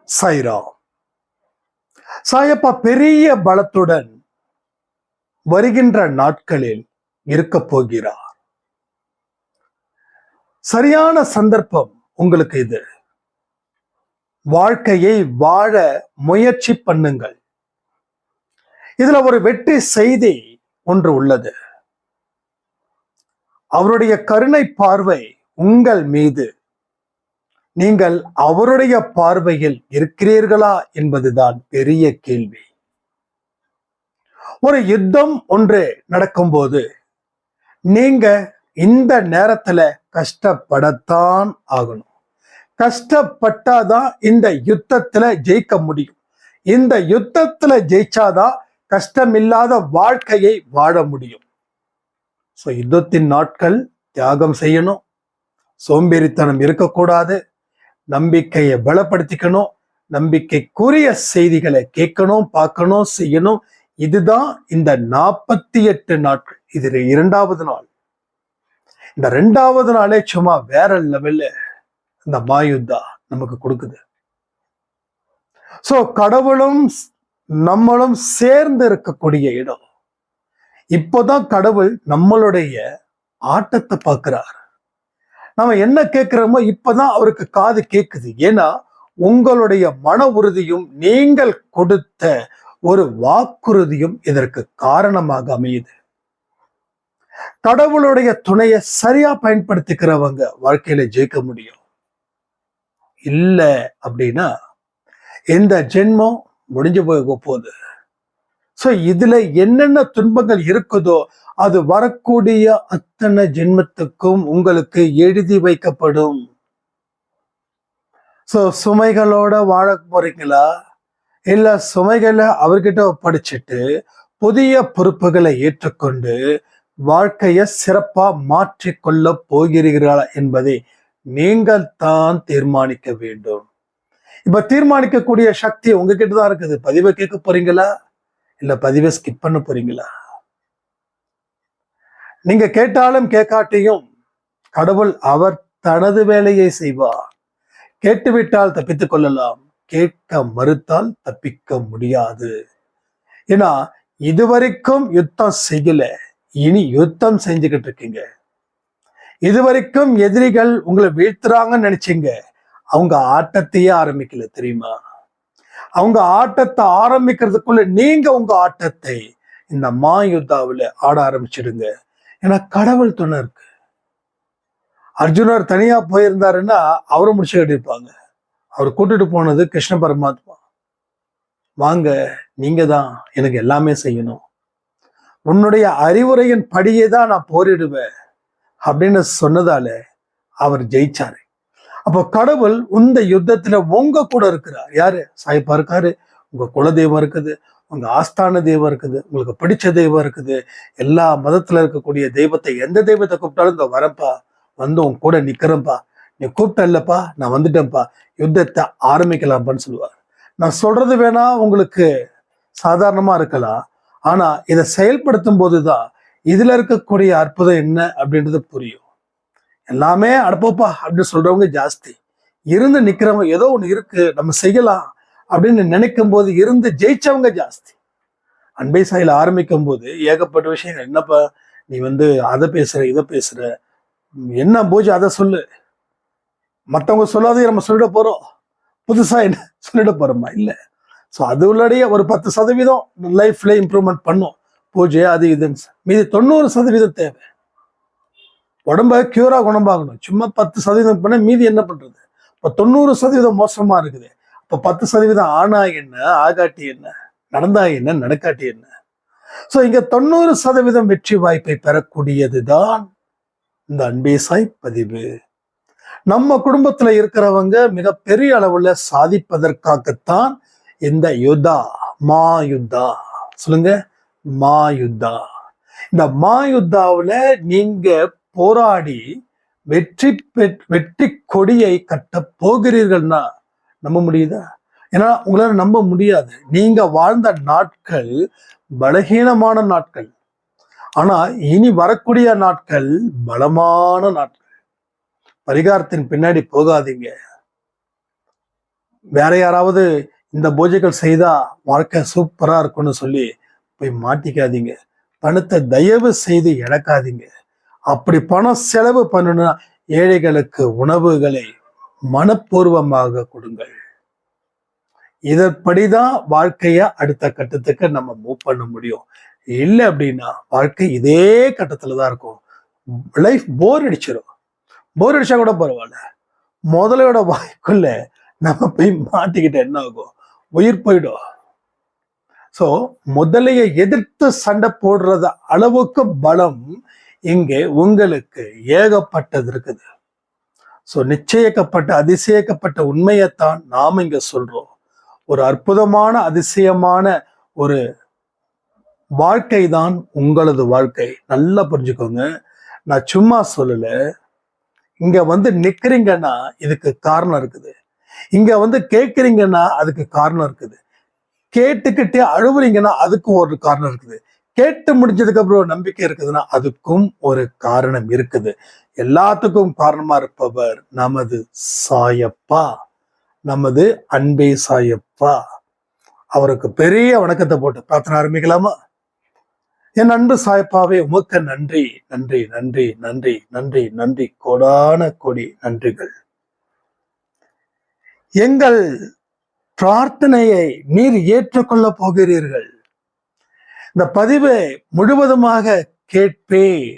சாய்ரா சாயப்பா பெரிய பலத்துடன் வருகின்ற நாட்களில் இருக்க போகிறார். சரியான சந்தர்ப்பம் உங்களுக்கு இது. வாழ்க்கையை வாழ முயற்சி பண்ணுங்கள். இதுல ஒரு வெற்றி செய்தி ஒன்று உள்ளது. அவருடைய கருணை பார்வை உங்கள் மீது. நீங்கள் அவருடைய பார்வையில் இருக்கிறீர்களா என்பதுதான் பெரிய கேள்வி. ஒரு யுத்தம் ஒன்று நடக்கும்போது நீங்க இந்த நேரத்துல கஷ்டப்படத்தான் ஆகணும். கஷ்டப்பட்டாதான் இந்த யுத்தத்துல ஜெயிக்க முடியும். இந்த யுத்தத்துல ஜெயிச்சாதான் கஷ்டமில்லாத வாழ்க்கையை வாழ முடியும். யுத்தத்தின் நாட்கள் தியாகம் செய்யணும், சோம்பேறித்தனம் இருக்கக்கூடாது, நம்பிக்கையை பலப்படுத்திக்கணும், நம்பிக்கைக்குரிய செய்திகளை கேட்கணும், பார்க்கணும், செய்யணும். இதுதான் இந்த 48 நாட்கள். இது 2வது நாள். இந்த 2வது நாளே சும்மா வேற லெவல்ல இந்த மாயுத்தா நமக்கு கொடுக்குது. கடவுளும் நம்மளும் சேர்ந்து இருக்கக்கூடிய இடம். இப்போதான் கடவுள் நம்மளுடைய ஆட்டத்தை பார்க்கிறார். நம்ம என்ன கேட்கிறோமோ இப்பதான் அவருக்கு காது கேட்குது. ஏன்னா உங்களுடைய மன உறுதியும் நீங்கள் கொடுத்த ஒரு வாக்குறுதியும் இதற்கு காரணமாக அமையுது. கடவுளுடைய துணையை சரியா பயன்படுத்திக்கிறவங்க வாழ்க்கையில ஜெயிக்க முடியும். இல்ல அப்படின்னா இந்த ஜென்மம் முடிஞ்சு போக போகுது. இதுல என்னென்ன துன்பங்கள் இருக்குதோ அது வரக்கூடிய அத்தனை ஜென்மத்துக்கும் உங்களுக்கு எழுதி வைக்கப்படும். சுமைகளோட வாழ போறீங்களா, இல்ல சுமைகளை அவர்கிட்ட ஒப்படைச்சிட்டு புதிய பொறுப்புகளை ஏற்றுக்கொண்டு வாழ்க்கையை சிறப்பா மாற்றிக்கொள்ள போகிறீர்களா என்பதை நீங்கள் தான் தீர்மானிக்க வேண்டும். இப்ப தீர்மானிக்கக்கூடிய சக்தி உங்ககிட்ட தான் இருக்குது. பதிவை கேட்க போறீங்களா, இல்ல பதிவை ஸ்கிப் பண்ண போறீங்களா? நீங்க கேட்டாலும் கேட்காட்டியும் கடவுள் அவர் தனது வேலையை செய்வார். கேட்டுவிட்டால் தப்பித்துக் கொள்ளலாம், கேட்க மறுத்தால் தப்பிக்க முடியாது. ஏன்னா இதுவரைக்கும் யுத்தம் செய்யல, இனி யுத்தம் செஞ்சுக்கிட்டு இருக்கீங்க. இதுவரைக்கும் எதிரிகள் உங்களை வீழ்த்துறாங்கன்னு நினைச்சீங்க, அவங்க ஆட்டத்தையே ஆரம்பிக்கல தெரியுமா? அவங்க ஆட்டத்தை ஆரம்பிக்கிறதுக்குள்ள நீங்க உங்க ஆட்டத்தை இந்த மாயுத்தாவில் ஆட ஆரம்பிச்சிடுங்க. ஏன்னா கடவுள் துணை இருக்கு. அர்ஜுனர் தனியா போயிருந்தாருன்னா அவரை முடிச்சு கட்டிருப்பாங்க. அவர் கூட்டிட்டு போனது கிருஷ்ண பரமாத்மா. வாங்க, நீங்க தான் எனக்கு எல்லாமே செய்யணும், உன்னுடைய அறிவுரையின் படியே தான் நான் போரிடுவேன் அப்படின்னு சொன்னதால அவர் ஜெயிச்சாரு. அப்போ கடவுள் இந்த யுத்தத்துல உங்க கூட இருக்கிறார். யாரு? சாய்ப்பா இருக்காரு, உங்க குல தெய்வம் இருக்குது, உங்க ஆஸ்தான தெய்வம் இருக்குது, உங்களுக்கு பிடிச்ச தெய்வம் இருக்குது. எல்லா மதத்துல இருக்கக்கூடிய தெய்வத்தை, எந்த தெய்வத்தை கூப்பிட்டாலும் இந்த வரப்பா, வந்து உன் கூட நிக்கிறேன்ப்பா, நீ கூப்பிட்ட இல்லப்பா, நான் வந்துட்டேன்ப்பா, யுத்தத்தை ஆரம்பிக்கலாம்ப்பான்னு சொல்லுவார். நான் சொல்றது வேணா உங்களுக்கு சாதாரணமா இருக்கலாம், ஆனா இதை செயல்படுத்தும் போதுதான் இதுல இருக்கக்கூடிய அற்புதம் என்ன அப்படின்றது புரியும். எல்லாமே அடப்போப்பா அப்படின்னு சொல்றவங்க ஜாஸ்தி. இருந்து நிக்கிறவங்க ஏதோ ஒண்ணு இருக்கு நம்ம செய்யலாம் அப்படின்னு நினைக்கும் போது இருந்து ஜெயிச்சவங்க ஜாஸ்தி. அன்பை சாயில ஆரம்பிக்கும் போது ஏகப்பட்ட விஷயங்கள். என்னப்பா நீ அதை பேசுற, இதை பேசுற, என்ன பூஜை அதை சொல்லு, மற்றவங்க சொல்லாதே நம்ம சொல்லிட போறோம், புதுசா என்ன சொல்லிட போறோமா? இல்ல. அது உள்ளடைய ஒரு 10% லைஃப்ல இம்ப்ரூவ்மெண்ட் பண்ணும் பூஜை, அது இதுன்னு. மீதி 90% தேவை. உடம்ப கியூரா குணமாகணும். சும்மா 10% பண்ண மீதி என்ன பண்றது? இப்ப 90% மோசமா இருக்குது. இப்ப 10% ஆனா என்ன, ஆகாட்டி என்ன, நடந்தா என்ன, நடக்காட்டி என்ன? இங்க 90% வெற்றி வாய்ப்பை பெறக்கூடியதுதான் இந்த அன்பே சாய் பதிவு. நம்ம குடும்பத்துல இருக்கிறவங்க மிகப்பெரிய அளவுல சாதிப்பதற்காகத்தான் இந்த யுத்தா, மாயுத்தா. சொல்லுங்க, மாயுத்தா. இந்த மாயுத்தாவுல நீங்க போராடி வெற்றி கொடியை கட்ட போகிறீர்கள்னா நம்ப முடியுதா? ஏன்னா உங்களால நம்ப முடியாது. நீங்க வாழ்ந்த நாட்கள் பலகீனமான நாட்கள், ஆனா இனி வரக்கூடிய நாட்கள் பலமான நாட்கள். பரிகாரத்தின் பின்னாடி போகாதீங்க. வேற யாராவது இந்த பூஜைகள் செய்தா வாழ்க்கை சூப்பரா இருக்கும்னு சொல்லி போய் மாட்டிக்காதீங்க. பணத்தை தயவு செய்து இழக்காதீங்க. அப்படி பணம் செலவு பண்ணணும்னா ஏழைகளுக்கு உணவுகளை மனப்பூர்வமாக கொடுங்கள். இதன்படிதான் வாழ்க்கைய அடுத்த கட்டத்துக்கு நம்ம மூவ் பண்ண முடியும். இல்லை அப்படின்னா வாழ்க்கை இதே கட்டத்துலதான் இருக்கும். லைஃப் போர் அடிச்சிடும். போர் அடிச்சா கூட பரவாயில்ல, முதலையோட வாய்க்குள்ள நம்ம போய் மாட்டிக்கிட்ட என்ன ஆகும்? உயிர் போயிடும். சோ முதலைய எதிர்த்து சண்டை போடுறது அளவுக்கு பலம் இங்கே உங்களுக்கு ஏகப்பட்டது இருக்குது. சோ நிச்சயிக்கப்பட்ட அதிசயிக்கப்பட்ட உண்மையைத்தான் நாம இங்க சொல்றோம். ஒரு அற்புதமான அதிசயமான ஒரு வாழ்க்கை தான் உங்களது வாழ்க்கை. நல்லா புரிஞ்சுக்கோங்க. நான் சும்மா சொல்லல. இங்க வந்து நிக்கிறீங்கன்னா இதுக்கு காரணம் இருக்குது. இங்க வந்து கேட்குறீங்கன்னா அதுக்கு காரணம் இருக்குது. கேட்டுக்கிட்டே அழுவுறீங்கன்னா அதுக்கு ஒரு காரணம் இருக்குது. கேட்டு முடிஞ்சதுக்கு அப்புறம் நம்பிக்கை இருக்குதுன்னா அதுக்கும் ஒரு காரணம் இருக்குது. எல்லாத்துக்கும் காரணமா இருப்பவர் நமது சாயப்பா, நமது அன்பே சாயப்பா. அவருக்கு பெரிய வணக்கத்தை போட்டு பிரார்த்தனை ஆரம்பிக்கலாமா? என் அன்பு சாயப்பாவே, உமக்கு நன்றி நன்றி நன்றி நன்றி நன்றி நன்றி, கோடான கோடி நன்றிகள். எங்கள் பிரார்த்தனையை நீர் ஏற்றுக்கொள்ள போகிறீர்கள். இந்த பதிவை முழுவதுமாக கேட்பேன்.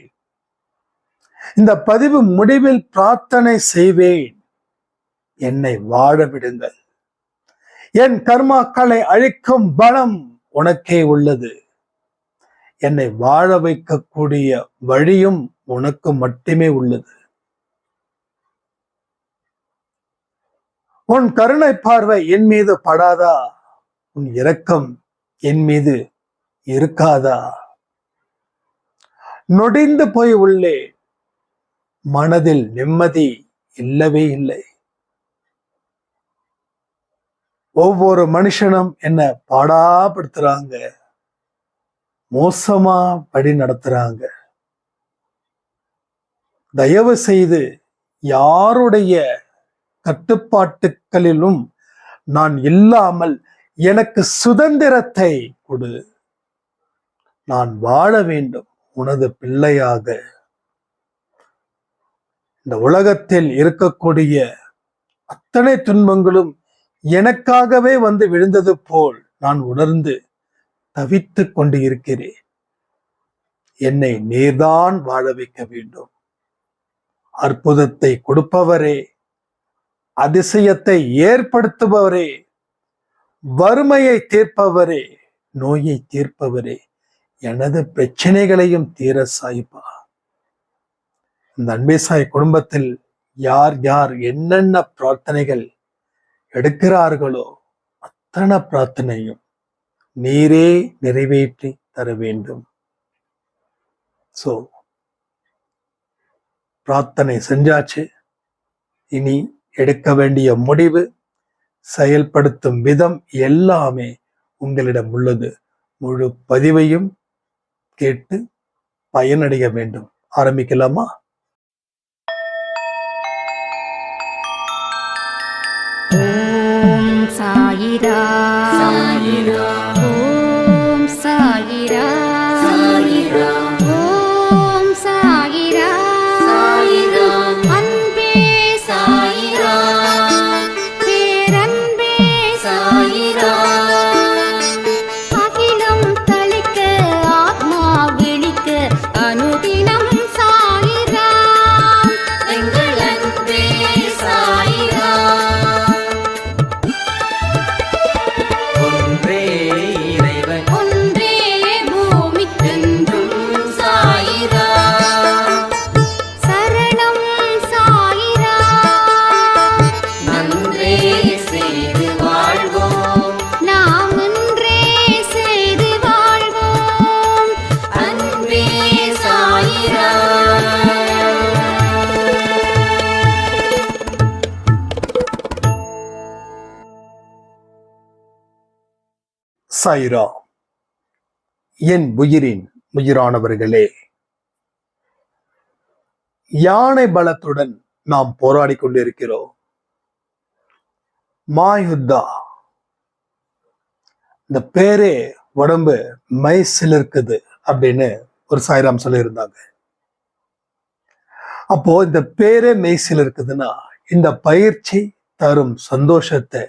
இந்த பதிவு முடிவில் பிரார்த்தனை செய்வேன். என்னை வாழ விடுங்கள். என் கர்மாக்களை அழிக்கும் பலம் உனக்கே உள்ளது. என்னை வாழ வைக்கக்கூடிய வழியும் உனக்கு மட்டுமே உள்ளது. உன் கருணை பார்வை என் மீது படாதா? உன் இரக்கம் என் மீது இருக்காதா? நொடிந்து போய் உள்ளே, மனதில் நிம்மதி இல்லவே இல்லை. ஒவ்வொரு மனுஷனும் என்ன பாடாப்படுத்துறாங்க, மோசமா வழி நடத்துறாங்க. தயவு செய்து யாருடைய கட்டுப்பாட்டுகளிலும் நான் இல்லாமல் எனக்கு சுதந்திரத்தை கொடு. நான் வாழ வேண்டும் உனது பிள்ளையாக. இந்த உலகத்தில் இருக்கக்கூடிய அத்தனை துன்பங்களும் எனக்காகவே வந்து விழுந்தது போல் நான் உணர்ந்து தவித்து கொண்டு இருக்கிறேன். என்னை நீர்தான் வாழ வைக்க வேண்டும். அற்புதத்தை கொடுப்பவரே, அதிசயத்தை ஏற்படுத்துபவரே, வறுமையை தீர்ப்பவரே, நோயை தீர்ப்பவரே, எனது பிரச்சனைகளையும் தீர சாய்ப்பா. இந்த அன்பே சாய் குடும்பத்தில் யார் யார் என்னென்ன பிரார்த்தனைகள் எடுக்கிறார்களோ அத்தனை பிரார்த்தனையும் நீரே நிறைவேற்றி தர வேண்டும். சோ பிரார்த்தனை செஞ்சாச்சு. இனி எடுக்க வேண்டிய முடிவு, செயல்படுத்தும் விதம் எல்லாமே உங்களிடம் உள்ளது. முழு பதிவையும் கேட்டு பயனடைய வேண்டும். ஆரம்பிக்கலாமா? ஓம் சாயிரா சாயிரா, ஓம் சாயிரா சாயிரா, ஓம் சாயிரா சாயிரா, அன்பே சாயிரா, பேரன்பே சாயிரா, அகிலம் தளிக்க ஆத்மா விழிக்க அனுதினம் சாயிரா, எங்கள் அன்பே சாயிரா. சாயிரா. என் உயிரின் உயிரானவர்களே, யானை பலத்துடன் நாம் போராடி கொண்டிருக்கிறோம். மாயுத்தா, இந்த பேரே உடம்பு மைசில் இருக்குது அப்படின்னு ஒரு சாய்ராம் சொல்லியிருந்தாங்க. அப்போ இந்த பேரே மெய்சில் இருக்குதுன்னா இந்த பயிற்சி தரும் சந்தோஷத்தை,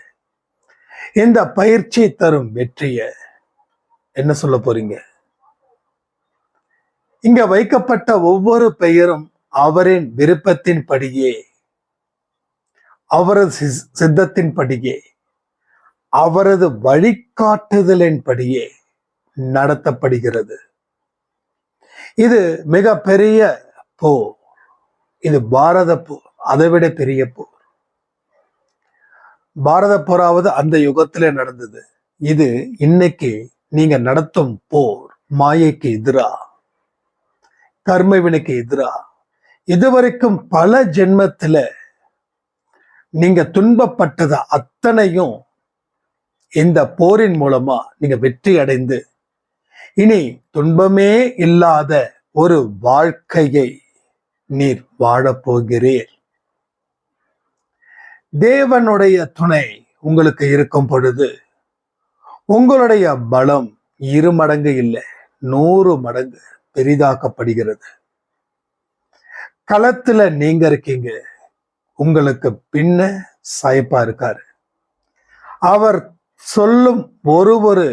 இந்த பயிற்சி தரும் வெற்றிய என்ன சொல்ல போறீங்க? இங்க வைக்கப்பட்ட ஒவ்வொரு பெயரும் அவரின் விருப்பத்தின் படியே, அவரது சித்தத்தின் படியே, அவரது வழிகாட்டுதலின் படியே நடத்தப்படுகிறது. இது மிக பெரிய போர். இது பாரத போர், அதை விட பெரிய போர். பாரத போராவது அந்த யுகத்திலே நடந்தது. இது இன்னைக்கு நீங்க நடத்தும் போர் மாயைக்கு எதிரா, கர்மவினைக்கு எதிரா. இதுவரைக்கும் பல ஜென்மத்துல நீங்க துன்பப்பட்டத அத்தனையும் இந்த போரின் மூலமா நீங்க வெற்றி அடைந்து இனி துன்பமே இல்லாத ஒரு வாழ்க்கையை நீர் வாழப்போகிறீர். தேவனுடைய துணை உங்களுக்கு இருக்கும் பொழுது உங்களுடைய பலம் 2 மடங்கு இல்லை, 100 மடங்கு பெரிதாக்கப்படுகிறது. களத்துல நீங்க இருக்கீங்க, உங்களுக்கு பின்ன சாயப்பா இருக்காரு. அவர் சொல்லும் ஒரு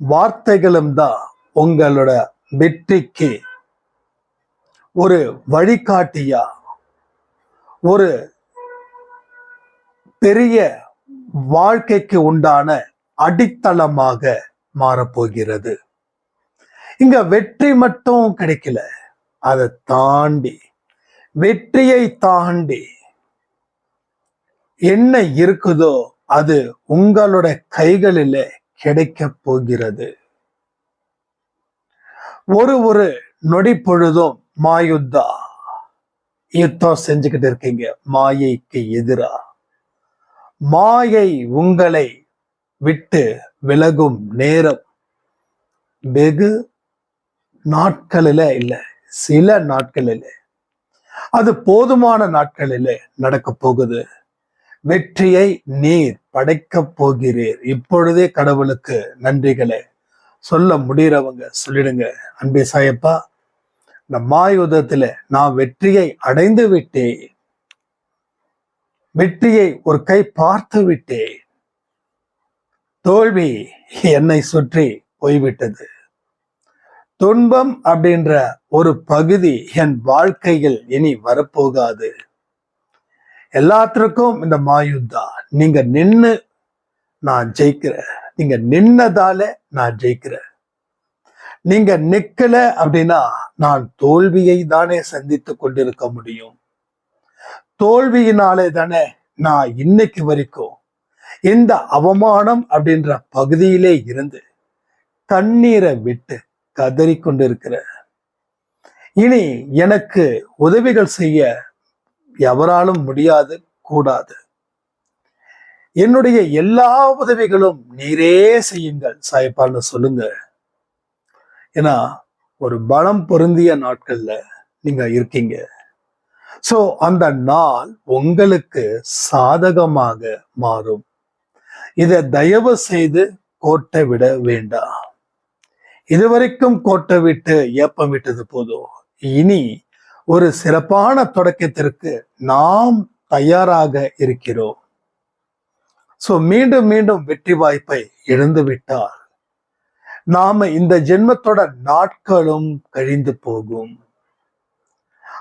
வார்த்தைகளும் தான் உங்களோட வெற்றிக்கு ஒரு வழிகாட்டியா, ஒரு பெரிய வாழ்க்கைக்கு உண்டான அடித்தளமாக மாறப்போகிறது. இங்க வெற்றி மட்டும் கிடைக்கல, அதை தாண்டி, வெற்றியை தாண்டி என்ன இருக்குதோ அது உங்களோட கைகளில கிடைக்க போகிறது. ஒரு நொடி பொழுதும் மாயுத்தா யுத்தம் செஞ்சுக்கிட்டு இருக்கீங்க மாயைக்கு எதிரா. மாயை உங்களை விட்டு விலகும் நேரம் வெகு நாட்களில இல்லை, சில நாட்களில, அது போதுமான நாட்களில நடக்க போகுது. வெற்றியை நீர் படைக்க போகிறீர். இப்பொழுதே கடவுளுக்கு நன்றிகளை சொல்ல முடியறவங்க சொல்லிடுங்க. அன்பே சாயப்பா, இந்த மாயுதத்துல நான் வெற்றியை அடைந்து விட்டேன், வெற்றியை ஒரு கை பார்த்து விட்டேன், தோல்வி என்னை சுற்றி போய்விட்டது, துன்பம் அப்படின்ற ஒரு பகுதி என் வாழ்க்கையில் இனி வரப்போகாது. எல்லாத்திற்கும் இந்த மாயுத்தா நீங்க நின்னு நான் ஜெயிக்கிறேன், நீங்க நின்னதால நான் ஜெயிக்கிறேன். நீங்க நிக்கல அப்படின்னா நான் தோல்வியை தானே சந்தித்து கொண்டிருக்க முடியும். தோல்வியினாலே தானே நான் இன்னைக்கு வரைக்கும் இந்த அவமானம் அப்படின்ற பகுதியிலே இருந்து கண்ணீரை விட்டு கதறி கொண்டிருக்கிறேன். இனி எனக்கு உதவிகள் செய்ய எவராலும் முடியாது, கூடாது. என்னுடைய எல்லா உதவிகளும் நீரே செய்யுங்கள் சாயப்பான்னு சொல்லுங்க. ஏன்னா ஒரு பலம் பொருந்திய நாட்கள்ல நீங்க இருக்கீங்க. சோ அந்த நாள் உங்களுக்கு சாதகமாக மாறும். இதை தயவு செய்து கோட்டை விட வேண்டாம். இதுவரைக்கும் கோட்டை விட்டு ஏப்பம் விட்டது போதும். இனி ஒரு சிறப்பான தொடக்கத்திற்கு நாம் தயாராக இருக்கிறோம். சோ மீண்டும் மீண்டும் வெற்றி வாய்ப்பை இழந்து விட்டால் நாம இந்த ஜென்மத்தோட நாட்களும் கழிந்து போகும்.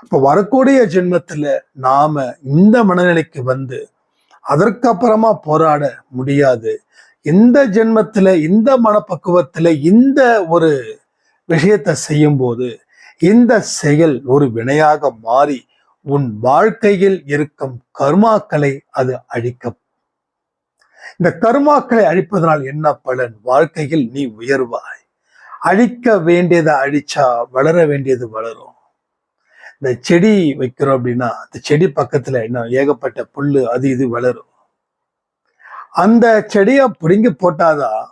இப்ப வரக்கூடிய ஜென்மத்துல நாம இந்த மனநிலைக்கு வந்து அதற்கப்புறமா போராட முடியாது. இந்த ஜென்மத்துல இந்த மனப்பக்குவத்துல இந்த ஒரு விஷயத்தை செய்யும் போது இந்த செயல் ஒரு வினையாக மாறி உன் வாழ்க்கையில் இருக்கும் கர்மாக்களை அது அழிக்கும். இந்த கர்மாக்களை அழிப்பதனால் என்ன பலன்? வாழ்க்கையில் நீ உயர்வாய். அழிக்க வேண்டியதை அழிச்சா வளர வேண்டியது வளரும். இந்த செடி வைக்கிறோம் அப்படின்னா அந்த செடி பக்கத்துல என்ன ஏகப்பட்ட புல்லு அது இது வளரும். அந்த செடியை பிடுங்கி போட்டாதான்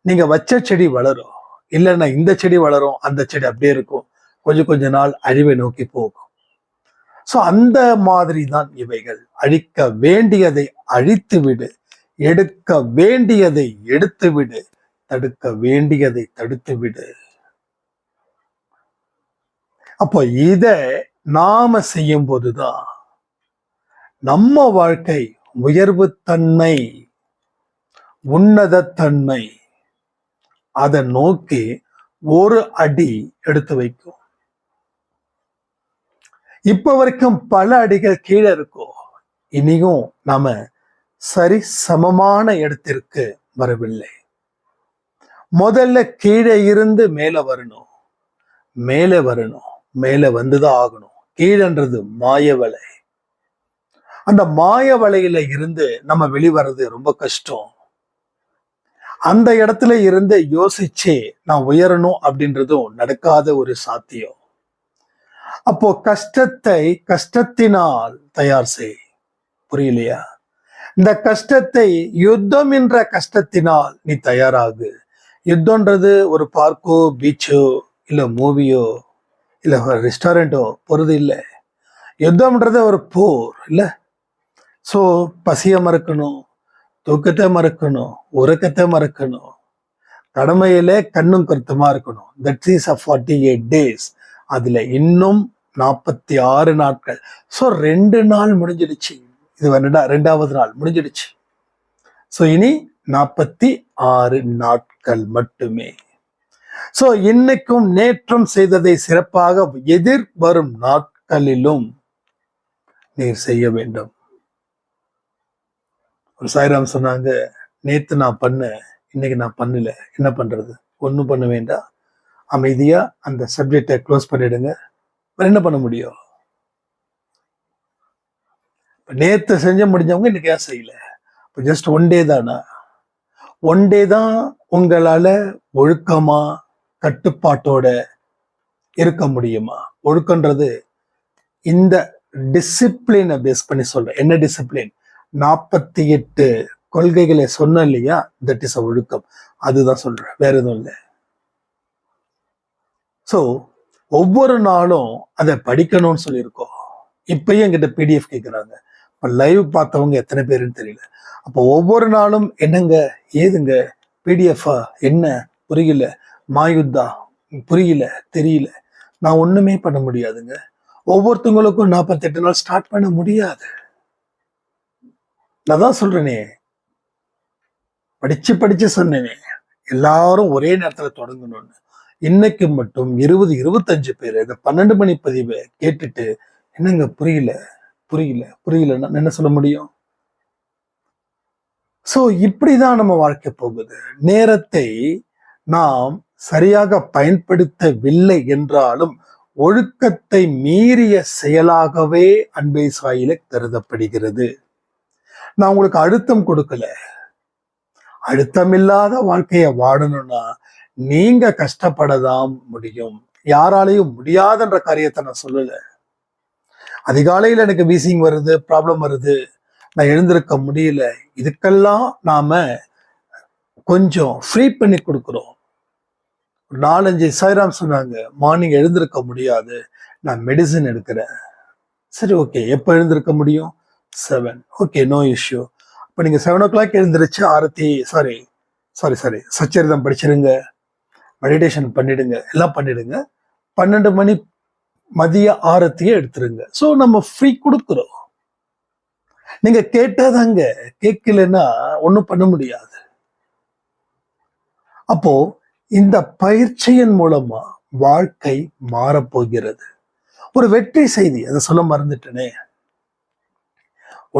நீங்க வச்ச செடி வளரும். இல்லைன்னா இந்த செடி வளரும், அந்த செடி அப்படியே இருக்கும். கொஞ்ச நாள் அழிவை நோக்கி போகும். சோ அந்த மாதிரி தான் இவைகள். அழிக்க வேண்டியதை அழித்து விடு, எடுக்க வேண்டியதை எடுத்து விடு, தடுக்க வேண்டியதை தடுத்து விடு. அப்போ இத நாம செய்யும் போதுதான் நம்ம வாழ்க்கை உயர்வு தன்மை, உன்னத தன்மை அதை நோக்கி ஒரு அடி எடுத்து வைக்கும். இப்ப வரைக்கும் பல அடிகள் கீழே இருக்கும். இனியும் நாம சரி சமமான இடத்திற்கு வரவில்லை. முதல்ல கீழே இருந்து மேல வரணும், மேலே வரணும், மேல வந்துதான் ஆகணும். கீழன்றது மாய வலை. அந்த மாய வலையில இருந்து நம்ம வெளிவரது ரொம்ப கஷ்டம். அந்த இடத்துல இருந்து யோசிச்சே நான் உயரணும் அப்படின்றதும் நடக்காத ஒரு சாத்தியம். அப்போ கஷ்டத்தை கஷ்டத்தினால் தயார் செய். புரியலையா? இந்த கஷ்டத்தை யுத்தம் என்ற கஷ்டத்தினால் நீ தயாராகு. யுத்தம்ன்றது ஒரு பார்க்கோ, பீச்சோ, இல்ல மூவியோ, இல்ல ரெஸ்டாரண்டோ போறது இல்லை. யுத்தம்ன்றது ஒரு போர் இல்ல. ஸோ பசியை மறக்கணும், தூக்கத்தை மறக்கணும், உறக்கத்தை மறக்கணும், கடமையில கண்ணும் கருத்துமா இருக்கணும். That is 48 days. அதுல இன்னும் 46 நாட்கள். ஸோ 2 நாள் முடிஞ்சிடுச்சு. இது ரெண்டாவது நாள் முடிஞ்சிடுச்சு. ஸோ இனி 46 நாட்கள் மட்டுமே. ஸோ இன்னைக்கும் நேற்றும் செய்ததை சிறப்பாக எதிர் வரும் நாட்களிலும் நீர் செய்ய வேண்டும். ஒரு சாய்ராம் சொன்னாங்க, நேத்து நான் பண்ணேன், இன்னைக்கு நான் பண்ணல, என்ன பண்றது? ஒன்றும் பண்ண வேண்டாம், அமைதியா அந்த சப்ஜெக்டை க்ளோஸ் பண்ணிடுங்க. என்ன பண்ண முடியும்? நேத்து செஞ்ச முடிஞ்சவங்க இன்னைக்கு ஏன் செய்யல? இப்போ ஜஸ்ட் 1 day தானா? 1 day தான் உங்களால ஒழுக்கமா கட்டுப்பாட்டோட இருக்க முடியுமா? ஒழுக்கன்றது இந்த டிசிப்ளினை பேஸ் பண்ணி சொல்றேன். என்ன டிசிப்ளின்? 48 கொள்கைகளை சொன்ன இல்லையா, தட் இஸ் ஒழுக்கம். அதுதான் சொல்றேன், வேற எதுவும் இல்லை. ஸோ ஒவ்வொரு நாளும் அதை படிக்கணும்னு சொல்லியிருக்கோம். இப்பயும் என்கிட்ட பிடிஎஃப் கேட்குறாங்க. இப்போ லைவ் பார்த்தவங்க எத்தனை பேருன்னு தெரியல. அப்போ ஒவ்வொரு நாளும் என்னங்க ஏதுங்க பிடிஎஃபா, என்ன புரியல, மாயுத்தா புரியல, தெரியல, நான் ஒண்ணுமே பண்ண முடியாதுங்க. ஒவ்வொருத்தவங்களுக்கும் 48 நாள் ஸ்டார்ட் பண்ண முடியாது. நான் தான் சொல்றேனே, படிச்சு சொன்னேனே, எல்லாரும் ஒரே நேரத்துல தொடங்கணும்னு. இன்னைக்கு மட்டும் 20-25 பேர் இந்த 12 மணி பதிவை கேட்டுட்டு என்னங்க புரியலன்னா என்ன சொல்ல முடியும்? சோ இப்படிதான் நம்ம வாழ்க்கை போகுது. நேரத்தை நாம் சரியாக பயன்படுத்தவில்லை என்றாலும் ஒழுக்கத்தை மீறிய செயலாகவே அன்பே சாயில கருதப்படுகிறது. நான் உங்களுக்கு அழுத்தம் கொடுக்கல. அழுத்தம் இல்லாத வாழ்க்கையை வாழணும்னா நீங்க கஷ்டப்படதான் முடியும். யாராலையும் முடியாதுன்ற காரியத்தை நான் சொல்லல. அதிகாலையில் எனக்கு வீசிங் வருது, ப்ராப்ளம் வருது, நான் எழுந்திருக்க முடியல. இதுக்கெல்லாம் நாம கொஞ்சம் ஃப்ரீ பண்ணி கொடுக்குறோம். 4-5 சாய்ராம் சொன்னாங்க, மார்னிங் எழுந்திருக்க முடியாது, நான் மெடிசின் எடுக்கிறேன். சரி, ஓகே, எப்போ எழுந்திருக்க முடியும்? 7. Okay, no issue. இப்போ நீங்க 7 o'clock எழுந்திருச்சு ஆரத்தி சாரி சச்சரிதம் படிச்சிருங்க, மெடிடேஷன் பண்ணிடுங்க, எல்லாம் பண்ணிடுங்க. 12 மணி மதிய ஆரத்தியை எடுத்துருங்க. ஸோ நம்ம ஃப்ரீ கொடுக்குறோம். நீங்க கேட்டாதாங்க, கேட்கலன்னா ஒன்றும் பண்ண முடியாது. அப்போ இந்த பயிற்சியின் மூலமா வாழ்க்கை மாறப்போகிறது. ஒரு வெற்றி செய்தி, அதை சொல்ல மறந்துட்டேனே.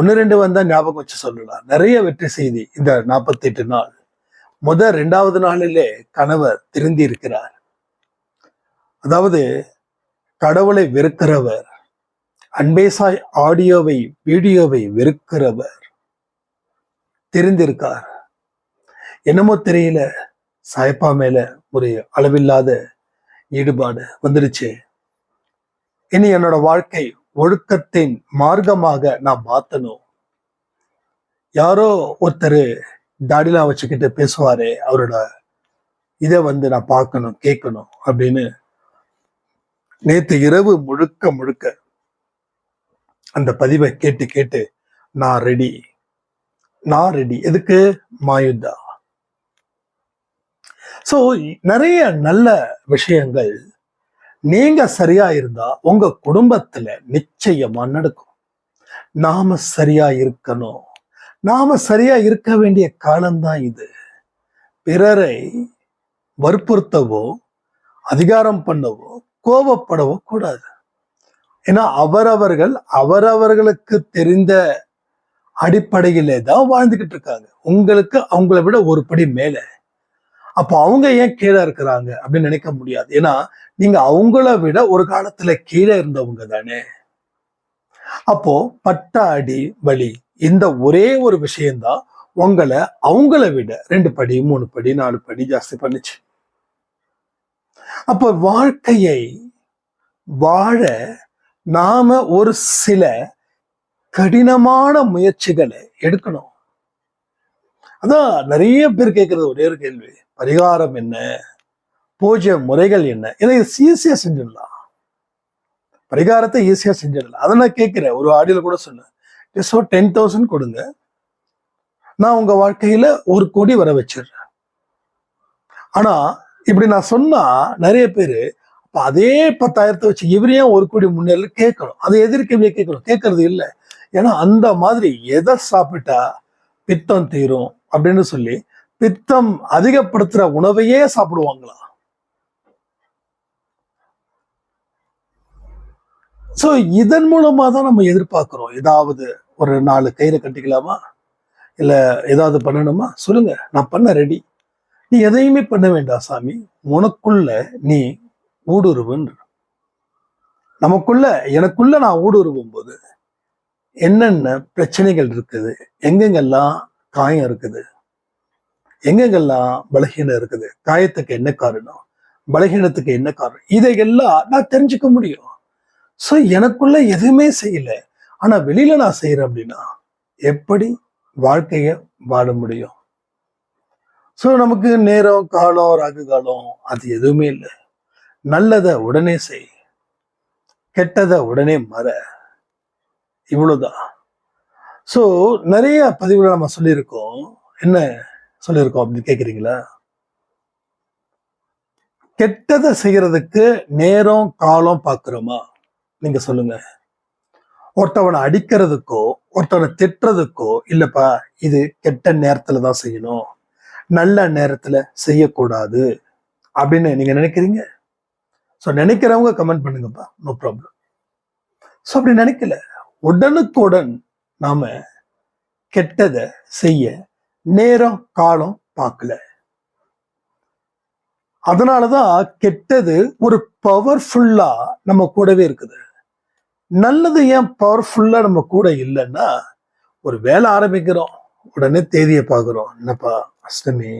1-2 வந்தா ஞாபகம் வச்சு சொல்லலாம். நிறைய வெற்றி செய்தி இந்த 48 நாள். 2வது நாளிலே கணவர் திருந்தி இருக்கிறார். அதாவது கடவுளை வெறுக்கிறவர், அன்பேசாய் ஆடியோவை வீடியோவை வெறுக்கிறவர் தெரிந்திருக்கார். என்னமோ தெரியல, சாயப்பா மேல ஒரு அளவில்லாத ஈடுபாடு வந்துடுச்சு. இனி என்னோட வாழ்க்கை ஒழுக்கத்தின் மார்க்கமாக நான் மாத்தணும். யாரோ ஒருத்தர் தாடிலாம் வச்சுக்கிட்டு பேசுவாரே, அவரோட இதை நான் பார்க்கணும், கேட்கணும் அப்படின்னு நேத்து இரவு முழுக்க அந்த பதிவை கேட்டு கேட்டு நான் ரெடி, நான் ரெடி. எதுக்கு? மாயுத்தா. சோ நிறைய நல்ல விஷயங்கள் நீங்க சரியா இருந்தா உங்க குடும்பத்துல நிச்சயமா நடக்கும். நாம சரியா இருக்கணும். நாம சரியா இருக்க வேண்டிய காலம்தான் இது. பிறரை வற்புறுத்தவோ அதிகாரம் பண்ணவோ கோபப்படவோ கூடாது. ஏன்னா அவரவர்களுக்கு தெரிந்த அடிப்படையிலே தான் வாழ்ந்துகிட்டு இருக்காங்க. உங்களுக்கு அவங்கள விட ஒரு படி மேல. அப்போ அவங்க ஏன் கீழே இருக்கிறாங்க அப்படின்னு நினைக்க முடியாது. ஏன்னா நீங்க அவங்கள விட ஒரு காலத்துல கீழே இருந்தவங்க தானே. அப்போ பட்ட அடி வலி இந்த ஒரே ஒரு விஷயம்தான் உங்களை அவங்கள விட 2 படி 3 படி 4 படி ஜாஸ்தி பண்ணுச்சு. அப்போ வாழ்க்கையை வாழ நாம ஒரு சில கடினமான முயற்சிகளை எடுக்கணும். அதான் நிறைய பேர் கேட்கறது ஒரே ஒரு கேள்வி, பரிகாரம் என்ன, பூஜை முறைகள் என்ன? இதை ஈஸியா செஞ்சிடலாம். பரிகாரத்தை ஈஸியா செஞ்சிடலாம். அதை நான் கேட்கிறேன். ஒரு ஆடியோல கூட சொன்னேன், 10,000 கொடுங்க, நான் உங்க வாழ்க்கையில 1 கோடி வர வச்சிடுறேன். ஆனா இப்படி நான் சொன்னா நிறைய பேரு அதே 10,000 வச்சு இவரையும் 1 கோடி முன்னேறல கேட்கணும். அதை எதிர்க்கவே கேட்கணும். கேட்கறது இல்லை. ஏன்னா அந்த மாதிரி எதை சாப்பிட்டா பித்தம் தீரும் அப்படின்னு சொல்லி பித்தம் அதிகப்படுத்துற உணவையே சாப்பிடுவாங்களா? சோ இதன் மூலமா தான் நம்ம எதிர்பார்க்கிறோம். ஏதாவது ஒரு 4 கயிறு கட்டிக்கலாமா, இல்ல ஏதாவது பண்ணணுமா? சொல்லுங்க, நான் பண்ண ரெடி. நீ எதையுமே பண்ண வேண்டாம் சாமி, உனக்குள்ள நீ ஊடுருவுன்ற. நமக்குள்ள எனக்குள்ள நான் ஊடுருவும் போது என்னென்ன பிரச்சனைகள் இருக்குது, எங்கெங்கெல்லாம் காயம் இருக்குது, எங்கெங்கெல்லாம் பலகீனம் இருக்குது, காயத்துக்கு என்ன காரணம், பலகீனத்துக்கு என்ன காரணம், இதையெல்லாம் நான் தெரிஞ்சுக்க முடியும். சோ எனக்குள்ள எதுவுமே செய்யல, ஆனா வெளியில நான் செய்யறேன் அப்படின்னா எப்படி வாழ்க்கைய வாழ முடியும்? சோ நமக்கு நேரம் காலம் ராகு காலம் அது எதுவுமே இல்லை. நல்லதை உடனே செய், கெட்டதை உடனே மற, இவ்வளவுதான். சோ நிறைய பதிவுகளை நம்ம சொல்லியிருக்கோம். என்ன சொல்லியிருக்கோம் அப்படின்னு கேக்குறீங்களா? கெட்டதை செய்யறதுக்கு நேரம் காலம் பாக்குறோமா? நீங்க சொல்லுங்க. ஒருத்தவனை அடிக்கிறதுக்கோ ஒருத்தவனை திட்டுறதுக்கோ இல்லப்பா இது கெட்ட நேரத்துலதான் செய்யணும், நல்ல நேரத்துல செய்யக்கூடாது அப்படின்னு நீங்க நினைக்கிறீங்க? ஸோ நினைக்கிறவங்க கமெண்ட் பண்ணுங்கப்பா, நோ ப்ராப்ளம். ஸோ அப்படி நினைக்கல. உடனுக்குடன் நாம கெட்டதை செய்ய நேரம் காலம் பார்க்கல. அதனாலதான் கெட்டது ஒரு பவர்ஃபுல்லா நம்ம கூடவே இருக்குது. நல்லது ஏன் பவர்ஃபுல்லா நம்ம கூட இல்லைன்னா, ஒரு வேலை ஆரம்பிக்கிறோம், உடனே தேதியை பார்க்குறோம். என்னப்பா அஷ்டமி,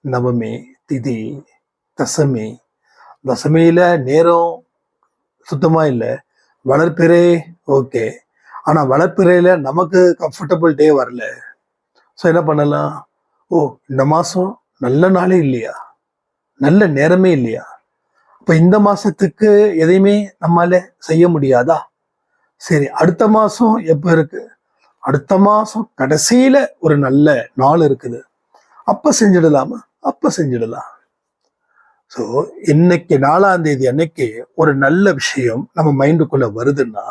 நவமி, திதி, தசமி. தசமியில நேரம் சுத்தமா இல்லை, வளர்ப்பிறை ஓகே, ஆனா வளர்ப்பிறையில நமக்கு கம்ஃபர்டபுள் டே வரல. ஸோ என்ன பண்ணலாம்? ஓ இந்த மாசம் நல்ல நாளே இல்லையா, நல்ல நேரமே இல்லையா, அப்ப இந்த மாசத்துக்கு எதையுமே நம்மால செய்ய முடியாதா? சரி அடுத்த மாசம் எப்ப இருக்கு, அடுத்த மாசம் கடைசியில ஒரு நல்ல நாள் இருக்குது, அப்ப செஞ்சிடலாமா? அப்ப செஞ்சிடலாம். ஸோ இன்னைக்கு 4ஆம் தேதி அன்னைக்கு ஒரு நல்ல விஷயம் நம்ம மைண்டுக்குள்ள வருதுன்னா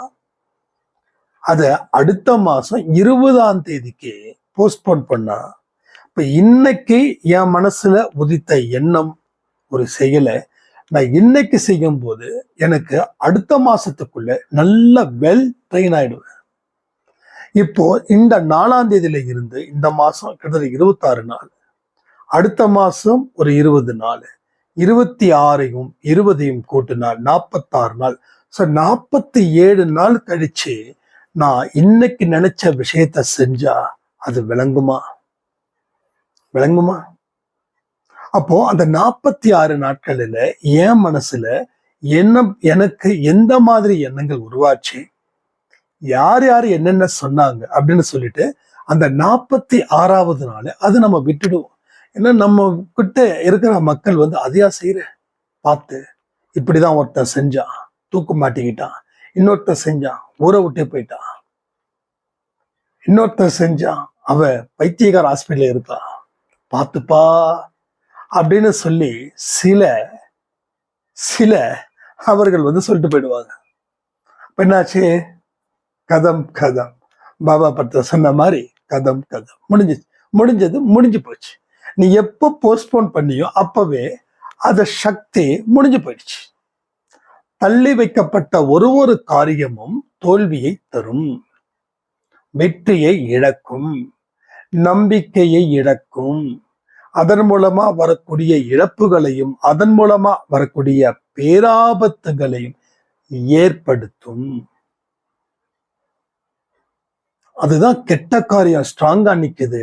அத அடுத்த மாசம் 20ஆம் தேதிக்கு போஸ்ட்போன் பண்ணா, இப்ப இன்னைக்கு என் மனசுல உதித்த எண்ணம் ஒரு செயலை நான் இன்னைக்கு செய்யும் போது எனக்கு அடுத்த மாசத்துக்குள்ள நல்ல வெல் ட்ரெயின் ஆயிடுவேன். இப்போ இந்த 4ஆம் தேதியில இருந்து இந்த மாசம் கிட்டத்தட்ட 26 நாள், அடுத்த மாசம் ஒரு 20 நாள், 26ஐயும் 20ஐயும் கூட்டினால் 46 நாள். ஸோ 47 நாள் கழிச்சு நான் இன்னைக்கு நினைச்ச விஷயத்த செஞ்சா அது விளங்குமா? விளங்குமா? அப்போ அந்த 46 நாட்களில என் மனசுல எனக்கு எந்த மாதிரி எண்ணங்கள் உருவாச்சு, யார் யார் என்னென்ன சொன்னாங்க அப்படின்னு சொல்லிட்டு அந்த 46வது நாள் அது நம்ம விட்டுடுவோம். ஏன்னா நம்ம கிட்ட இருக்கிற மக்கள் அதையா செய்யற பார்த்து, இப்படிதான் ஒருத்தன் செஞ்சான் தூக்கு மாட்டிக்கிட்டான், இன்னொருத்தன் செஞ்சான் ஊரை விட்டே போயிட்டான். இன்னொருத்தன் செஞ்சான், அவன் பைத்தியக்கார ஹாஸ்பிட்டல் இருக்கான், பார்த்துப்பா அப்படின்னு சொல்லி சில சில அவர்கள் வந்து சொல்லிட்டு போயிடுவாங்க. என்னாச்சு? கதம் கதம். பாபா படத்தை சொன்ன மாதிரி கதம் கதம் முடிஞ்சது முடிஞ்சு போச்சு. நீ எப்போ போஸ்ட்போன் பண்ணியோ அப்பவே அத சக்தி முடிஞ்சு போயிடுச்சு. தள்ளி வைக்கப்பட்ட ஒரு காரியமும் தோல்வியை தரும், வெற்றியை இழக்கும், நம்பிக்கையை இழக்கும், அதன் மூலமா வரக்கூடிய இழப்புகளையும் அதன் மூலமா வரக்கூடிய பேராபத்துகளையும் ஏற்படுத்தும். அதுதான் கெட்ட காரியம் ஸ்ட்ராங்கா நிக்குது,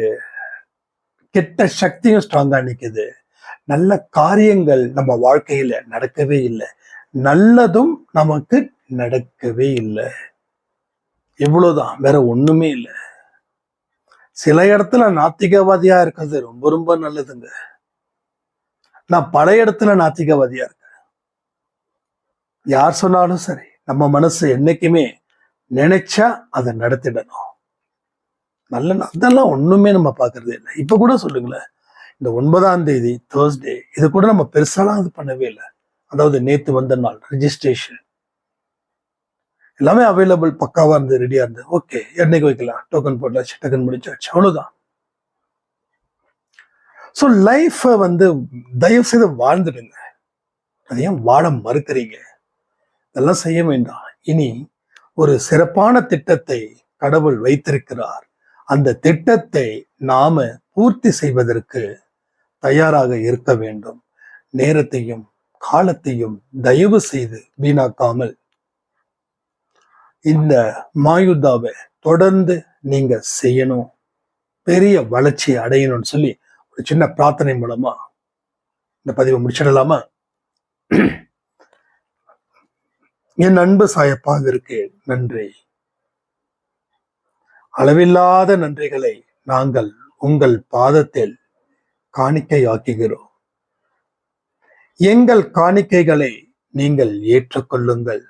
கெட்ட சக்தியும் ஸ்ட்ராங்கா நிக்குது. நல்ல காரியங்கள் நம்ம வாழ்க்கையில நடக்கவே இல்லை, நல்லதும் நமக்கு நடக்கவே இல்லை. இவ்வளவுதான், வேற ஒண்ணுமே இல்லை. சில இடத்துல நாத்திகவாதியா இருக்கிறது ரொம்ப ரொம்ப நல்லதுங்க. நான் பல இடத்துல நாத்திகவாதியா இருக்கேன். யார் சொன்னாலும் சரி, நம்ம மனசு என்னைக்குமே நினைச்சா அதை நடத்திடணும். நல்ல அதெல்லாம் ஒண்ணுமே நம்ம பாக்குறதே இல்லை. இப்ப கூட சொல்லுங்களேன், இந்த 9ஆம் தேதி தேர்ஸ்டே, இது கூட நம்ம பெருசாலாம் இது பண்ணவே இல்லை. அதாவது நேத்து வந்த நாள் ரெஜிஸ்ட்ரேஷன் எல்லாமே அவைலபிள், பக்காவா இருந்து ரெடியா இருந்து, ஓகே என்னைக்கு வைக்கலாம், டோக்கன் போடலாம், டோக்கன் முடிச்சாச்சு, அவ்வளவுதான். ஸோ லைஃப வந்து தயவு செய்து வாழ்ந்துடுங்க. அதையும் வாழ மறுக்கிறீங்க? இதெல்லாம் செய்ய வேண்டாம். இனி ஒரு சிறப்பான திட்டத்தை கடவுள் வைத்திருக்கிறார். அந்த திட்டத்தை நாம பூர்த்தி செய்வதற்கு தயாராக இருக்க வேண்டும். நேரத்தையும் காலத்தையும் தயவு செய்து வீணாக்காமல் இந்த மாயுதாவை தொடர்ந்து நீங்க செய்யணும், பெரிய வளர்ச்சி அடையணும்னு சொல்லி ஒரு சின்ன பிரார்த்தனை மூலமா இந்த பதிவை முடிச்சிடலாமா? என் அன்பு சாயப்பாவிற்கு நன்றி. அளவில்லாத நன்றிகளை நாங்கள் உங்கள் பாதத்தில் காணிக்கையாக்குகிறோம். எங்கள் காணிக்கைகளை நீங்கள் ஏற்றுக்கொள்ளுங்கள்.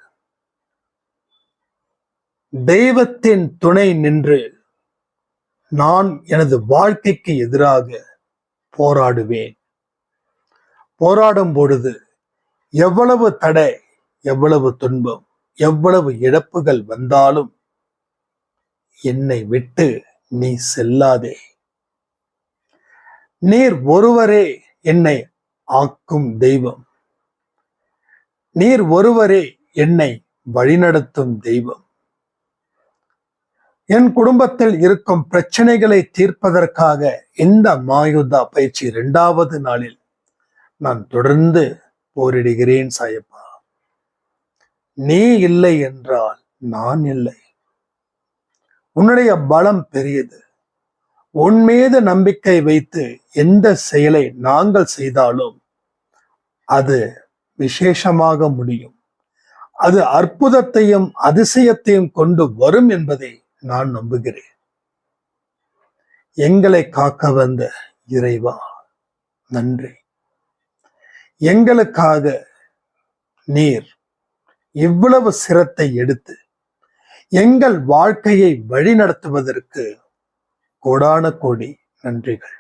தெய்வத்தின் துணை நின்று நான் எனது வாழ்க்கைக்கு எதிராக போராடுவேன். போராடும் பொழுது எவ்வளவு தடை, எவ்வளவு துன்பம், எவ்வளவு இழப்புகள் வந்தாலும் என்னை விட்டு நீ செல்லாதே. நீர் ஒருவரே என்னை ஆக்கும் தெய்வம், நீர் ஒருவரே என்னை வழிநடத்தும் தெய்வம். என் குடும்பத்தில் இருக்கும் பிரச்சனைகளை தீர்ப்பதற்காக இந்த மாயுதா பயிற்சி 2வது நாளில் நான் தொடர்ந்து போரிடுகிறேன் சாயப்பா. நீ இல்லை என்றால் நான் இல்லை. உன்னுடைய பலம் பெரியது. உன் மீது நம்பிக்கை வைத்து எந்த செயலை நாங்கள் செய்தாலும் அது விசேஷமாக முடியும். அது அற்புதத்தையும் அதிசயத்தையும் கொண்டு வரும் என்பதை நான் நம்புகிறேன். எங்களை காக்க வந்த இறைவா நன்றி. எங்களுக்காக நீர் இவ்வளவு சிரத்தை எடுத்து எங்கள் வாழ்க்கையை வழிநடத்துவதற்கு கோடான கோடி நன்றிகள்.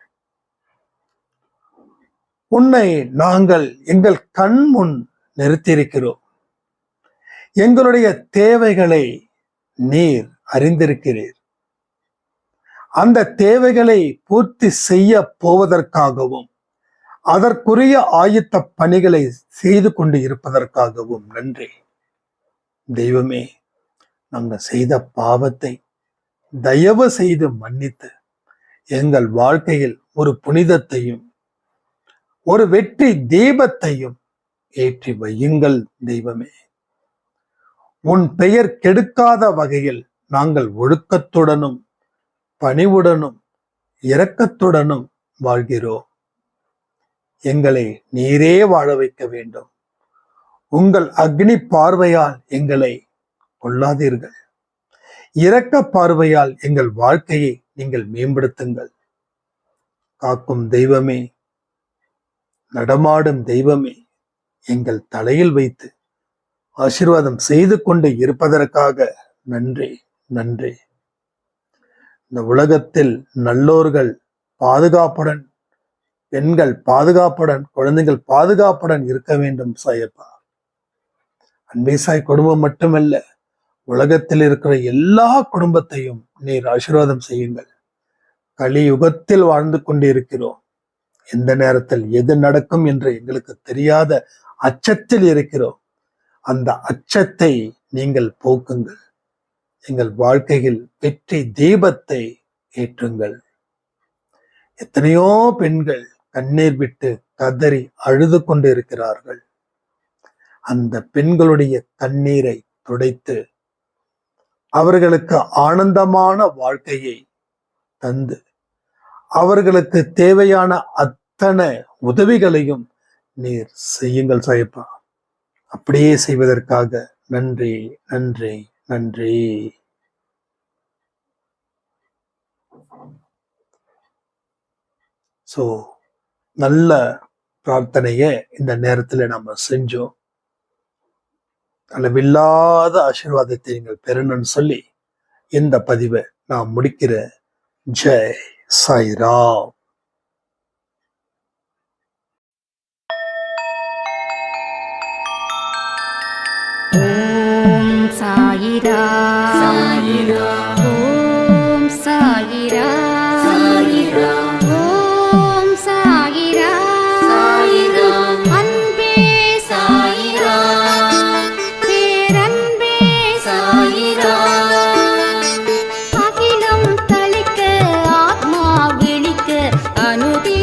உன்னை நாங்கள் எங்கள் கண் முன் நிறுத்தியிருக்கிறோம். எங்களுடைய தேவைகளை நீர் அறிந்திருக்கிறீர். அந்த தேவைகளை பூர்த்தி செய்ய போவதற்காகவும் அதற்குரிய ஆயத்த பணிகளை செய்து கொண்டு இருப்பதற்காகவும் நன்றி. தெய்வமே, நாங்கள் செய்த பாவத்தை தயவு செய்து மன்னித்து எங்கள் வாழ்க்கையில் ஒரு புனிதத்தையும் ஒரு வெற்றி தீபத்தையும் ஏற்றி வையுங்கள் தெய்வமே. உன் பெயர் கெடுக்காத வகையில் நாங்கள் ஒழுக்கத்துடனும் பணிவுடனும் இரக்கத்துடனும் வாழ்கிறோம். எங்களை நீரே வாழ வைக்க வேண்டும். உங்கள் அக்னி பார்வையால் எங்களை கொள்ளாதீர்கள். இரக்க பார்வையால் எங்கள் வாழ்க்கையை நீங்கள் மேம்படுத்துங்கள். காக்கும் தெய்வமே, நடமாடும் தெய்வமே, எங்கள் தலையில் வைத்து ஆசீர்வாதம் செய்து கொண்டு இருப்பதற்காக நன்றி, நன்றி. இந்த உலகத்தில் நல்லோர்கள் பாதுகாப்புடன், பெண்கள் பாதுகாப்புடன், குழந்தைகள் பாதுகாப்புடன் இருக்க வேண்டும் சாயப்பா. அன்பே சாய் குடும்பம் மட்டுமல்ல, உலகத்தில் இருக்கிற எல்லா குடும்பத்தையும் நீர் ஆசீர்வாதம் செய்யுங்கள். கலியுகத்தில் வாழ்ந்து கொண்டிருக்கிறோம். எந்த நேரத்தில் எது நடக்கும் என்று எங்களுக்கு தெரியாத அச்சத்தில் இருக்கிறோம். அந்த அச்சத்தை நீங்கள் போக்குங்கள். எங்கள் வாழ்க்கையில் வெற்றி தீபத்தை ஏற்றுங்கள். எத்தனையோ பெண்கள் கண்ணீர் விட்டு கதறி அழுது கொண்டு இருக்கிறார்கள். அந்த பெண்களுடைய கண்ணீரை துடைத்து அவர்களுக்கு ஆனந்தமான வாழ்க்கையை தந்து அவர்களுக்கு தேவையான அத்தனை உதவிகளையும் நீர் செய்யுங்கள் சாயப்பா. அப்படியே செய்வதற்காக நன்றி, நன்றி, நன்றி. ஸோ நல்ல பிரார்த்தனையை இந்த நேரத்தில் நம்ம செஞ்சோம். அளவில்லாத ஆசீர்வாதத்தை நீங்கள் பெறணும்னு சொல்லி இந்த பதிவை நான் முடிக்கிறேன். ஜெய் சாய்ராம். ஓம் சாயிரா சாயிரா, ஓம் சாயிரா சாயிரா, ஓம் சாயிரா சாயிரா, அன்பே சாயிரா, பேரன்பே சாயிரா, அகிலம் தளிக்க ஆத்மா விழிக்க அனுதி